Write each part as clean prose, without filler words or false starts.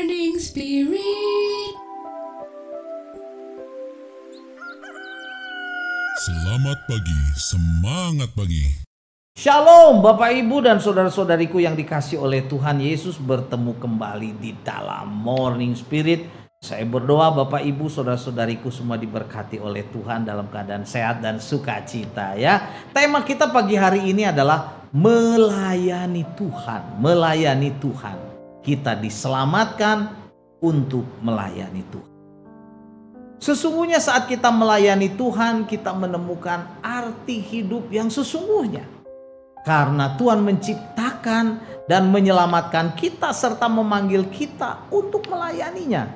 Morning Spirit. Selamat pagi, semangat pagi. Shalom Bapak Ibu dan saudara-saudariku yang dikasih oleh Tuhan Yesus, bertemu kembali di dalam Morning Spirit. Saya berdoa Bapak Ibu saudara-saudariku semua diberkati oleh Tuhan dalam keadaan sehat dan sukacita ya. Tema kita pagi hari ini adalah melayani Tuhan. Melayani Tuhan. Kita diselamatkan untuk melayani Tuhan. Sesungguhnya saat kita melayani Tuhan, kita menemukan arti hidup yang sesungguhnya. Karena Tuhan menciptakan dan menyelamatkan kita serta memanggil kita untuk melayaninya.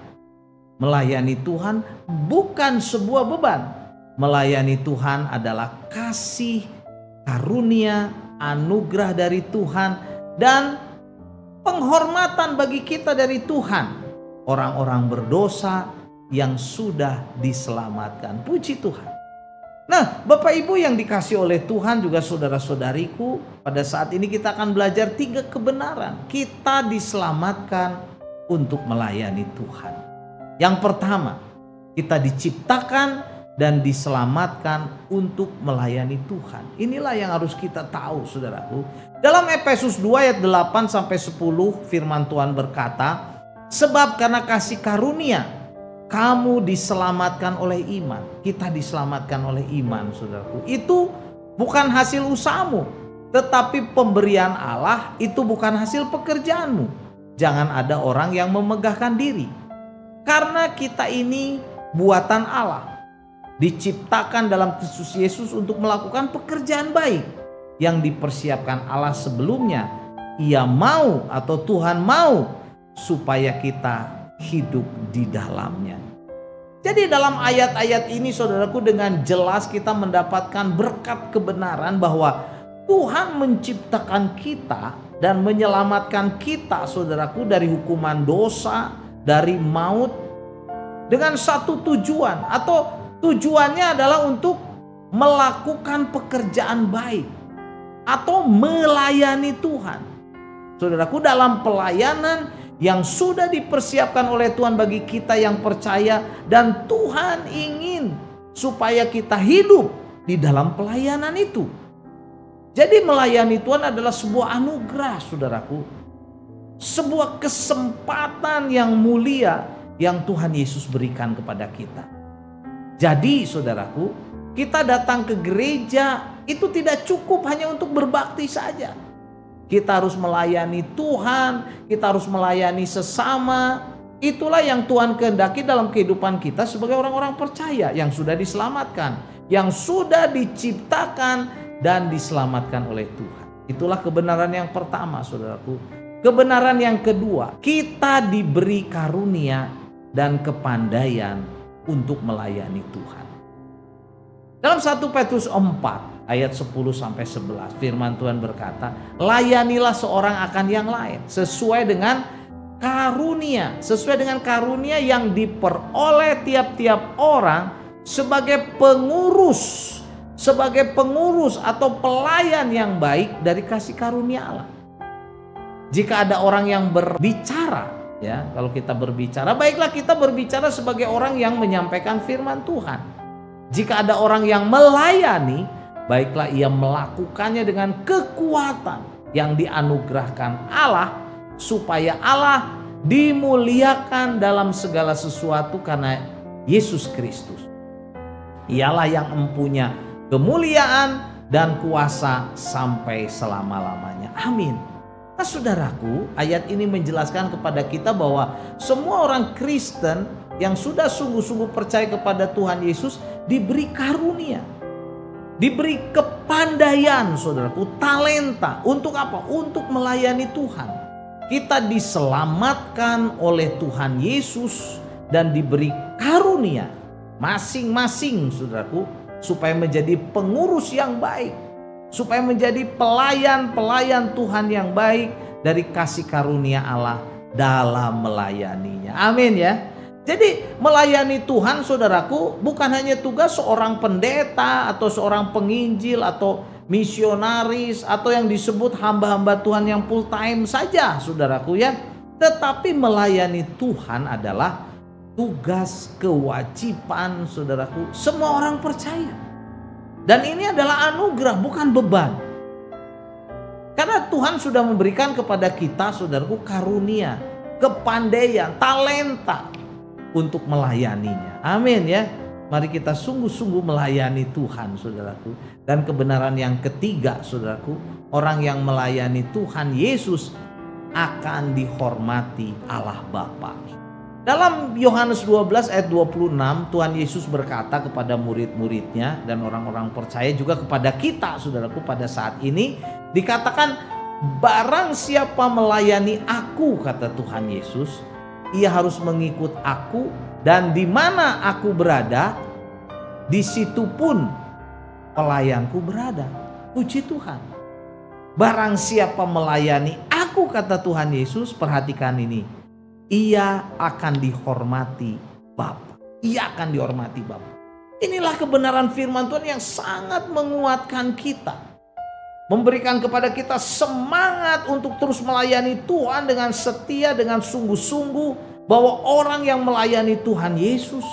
Melayani Tuhan bukan sebuah beban. Melayani Tuhan adalah kasih, karunia, anugerah dari Tuhan, dan penghormatan bagi kita dari Tuhan. Orang-orang berdosa yang sudah diselamatkan. Puji Tuhan. Nah, Bapak Ibu yang dikasih oleh Tuhan, juga saudara-saudariku, pada saat ini kita akan belajar 3 kebenaran. Kita diselamatkan untuk melayani Tuhan. Yang pertama, kita diciptakan dan diselamatkan untuk melayani Tuhan. Inilah yang harus kita tahu, saudaraku. Dalam Efesus 2 ayat 8 sampai 10 firman Tuhan berkata, sebab karena kasih karunia kamu diselamatkan oleh iman. Kita diselamatkan oleh iman, saudaraku. Itu bukan hasil usahamu, tetapi pemberian Allah. Itu bukan hasil pekerjaanmu. Jangan ada orang yang memegahkan diri. Karena kita ini buatan Allah, diciptakan dalam Kristus Yesus untuk melakukan pekerjaan baik yang dipersiapkan Allah sebelumnya. Ia mau atau Tuhan mau supaya kita hidup di dalamnya. Jadi dalam ayat-ayat ini saudaraku, dengan jelas kita mendapatkan berkat kebenaran bahwa Tuhan menciptakan kita dan menyelamatkan kita, saudaraku, dari hukuman dosa, dari maut, dengan satu tujuan, atau tujuannya adalah untuk melakukan pekerjaan baik atau melayani Tuhan. Saudaraku, dalam pelayanan yang sudah dipersiapkan oleh Tuhan bagi kita yang percaya, dan Tuhan ingin supaya kita hidup di dalam pelayanan itu. Jadi melayani Tuhan adalah sebuah anugerah, saudaraku. Sebuah kesempatan yang mulia yang Tuhan Yesus berikan kepada kita. Jadi saudaraku, kita datang ke gereja itu tidak cukup hanya untuk berbakti saja. Kita harus melayani Tuhan, kita harus melayani sesama. Itulah yang Tuhan kehendaki dalam kehidupan kita sebagai orang-orang percaya yang sudah diselamatkan, yang sudah diciptakan dan diselamatkan oleh Tuhan. Itulah kebenaran yang pertama, saudaraku. Kebenaran yang kedua, kita diberi karunia dan kepandaian untuk melayani Tuhan. Dalam 1 Petrus 4 ayat 10 sampai 11 firman Tuhan berkata, layanilah seorang akan yang lain sesuai dengan karunia yang diperoleh tiap-tiap orang sebagai pengurus atau pelayan yang baik dari kasih karunia Allah. Jika ada orang yang berbicara, ya, kalau kita berbicara, baiklah kita berbicara sebagai orang yang menyampaikan firman Tuhan. Jika ada orang yang melayani, baiklah ia melakukannya dengan kekuatan yang dianugerahkan Allah, supaya Allah dimuliakan dalam segala sesuatu karena Yesus Kristus. Ialah yang mempunyai kemuliaan dan kuasa sampai selama-lamanya. Amin. Nah, saudaraku, ayat ini menjelaskan kepada kita bahwa semua orang Kristen yang sudah sungguh-sungguh percaya kepada Tuhan Yesus diberi karunia, diberi kepandaian, saudaraku, talenta. Untuk apa? Untuk melayani Tuhan. Kita diselamatkan oleh Tuhan Yesus dan diberi karunia masing-masing, saudaraku, supaya menjadi pengurus yang baik, supaya menjadi pelayan-pelayan Tuhan yang baik dari kasih karunia Allah dalam melayaninya. Amin ya. Jadi melayani Tuhan, saudaraku, bukan hanya tugas seorang pendeta atau seorang penginjil atau misionaris atau yang disebut hamba-hamba Tuhan yang full time saja, saudaraku ya. Tetapi melayani Tuhan adalah tugas, kewajiban saudaraku, semua orang percaya. Dan ini adalah anugerah, bukan beban. Karena Tuhan sudah memberikan kepada kita saudaraku karunia, kepandaian, talenta untuk melayaninya. Amin ya. Mari kita sungguh-sungguh melayani Tuhan saudaraku. Dan kebenaran yang ketiga saudaraku, orang yang melayani Tuhan Yesus akan dihormati Allah Bapa. Dalam Yohanes 12 ayat 26 Tuhan Yesus berkata kepada murid-muridnya dan orang-orang percaya juga kepada kita saudaraku pada saat ini. Dikatakan barang siapa melayani aku, kata Tuhan Yesus, ia harus mengikut aku, dan di mana aku berada di situ pun pelayanku berada. Puji Tuhan. Barang siapa melayani aku, kata Tuhan Yesus, perhatikan ini, ia akan dihormati Bapa. Ia akan dihormati Bapa. Inilah kebenaran firman Tuhan yang sangat menguatkan kita. Memberikan kepada kita semangat untuk terus melayani Tuhan dengan setia, dengan sungguh-sungguh. Bahwa orang yang melayani Tuhan Yesus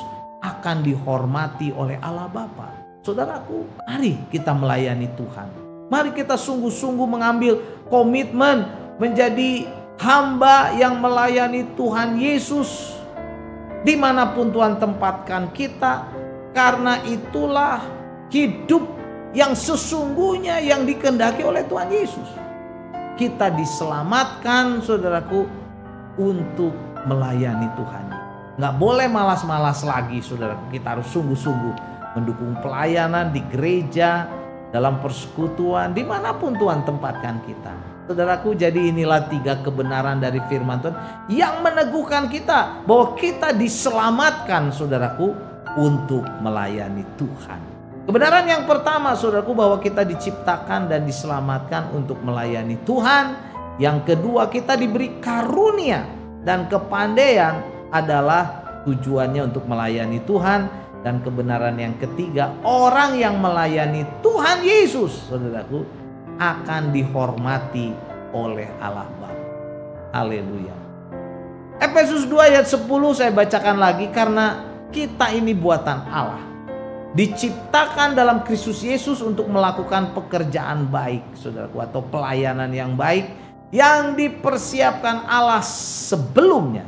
akan dihormati oleh Allah Bapa. Saudaraku, mari kita melayani Tuhan. Mari kita sungguh-sungguh mengambil komitmen menjadi hamba yang melayani Tuhan Yesus dimanapun Tuhan tempatkan kita, karena itulah hidup yang sesungguhnya yang dikehendaki oleh Tuhan Yesus. Kita diselamatkan saudaraku untuk melayani Tuhan. Nggak boleh malas-malas lagi saudaraku. Kita harus sungguh-sungguh mendukung pelayanan di gereja, dalam persekutuan, dimanapun Tuhan tempatkan kita. Saudaraku, jadi inilah 3 kebenaran dari firman Tuhan yang meneguhkan kita bahwa kita diselamatkan saudaraku untuk melayani Tuhan. Kebenaran yang pertama saudaraku, bahwa kita diciptakan dan diselamatkan untuk melayani Tuhan. Yang kedua, kita diberi karunia dan kepandaian adalah tujuannya untuk melayani Tuhan. Dan kebenaran yang ketiga, orang yang melayani Tuhan Yesus saudaraku akan dihormati oleh Allah Bapa. Haleluya. Efesus 2 ayat 10 saya bacakan lagi, karena kita ini buatan Allah, diciptakan dalam Kristus Yesus untuk melakukan pekerjaan baik saudaraku, atau pelayanan yang baik yang dipersiapkan Allah sebelumnya.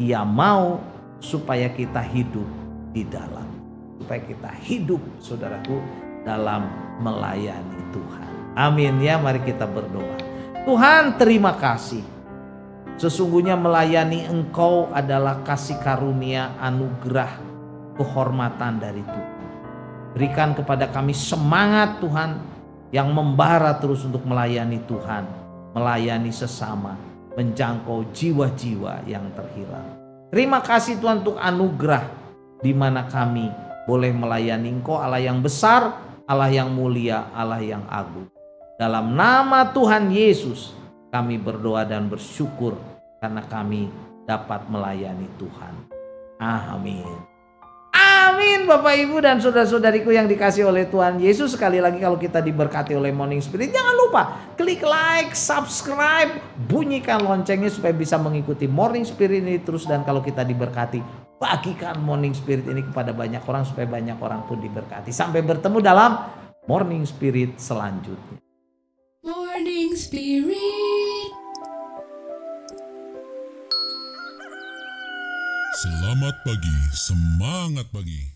Ia mau supaya kita hidup di dalam, supaya kita hidup saudaraku dalam melayani Tuhan. Amin ya, mari kita berdoa. Tuhan, terima kasih. Sesungguhnya melayani Engkau adalah kasih karunia, anugerah, kehormatan dari Tuhan. Berikan kepada kami semangat Tuhan yang membara terus untuk melayani Tuhan, melayani sesama, menjangkau jiwa-jiwa yang terhilang. Terima kasih Tuhan untuk anugerah di mana kami boleh melayani Engkau, Allah yang besar, Allah yang mulia, Allah yang agung. Dalam nama Tuhan Yesus kami berdoa dan bersyukur karena kami dapat melayani Tuhan. Amin. Amin Bapak Ibu dan saudara-saudariku yang dikasihi oleh Tuhan Yesus. Sekali lagi, kalau kita diberkati oleh Morning Spirit, jangan lupa klik like, subscribe, bunyikan loncengnya supaya bisa mengikuti Morning Spirit ini terus. Dan kalau kita diberkati, bagikan Morning Spirit ini kepada banyak orang supaya banyak orang pun diberkati. Sampai bertemu dalam Morning Spirit selanjutnya. Morning Spirit. Selamat pagi, semangat pagi.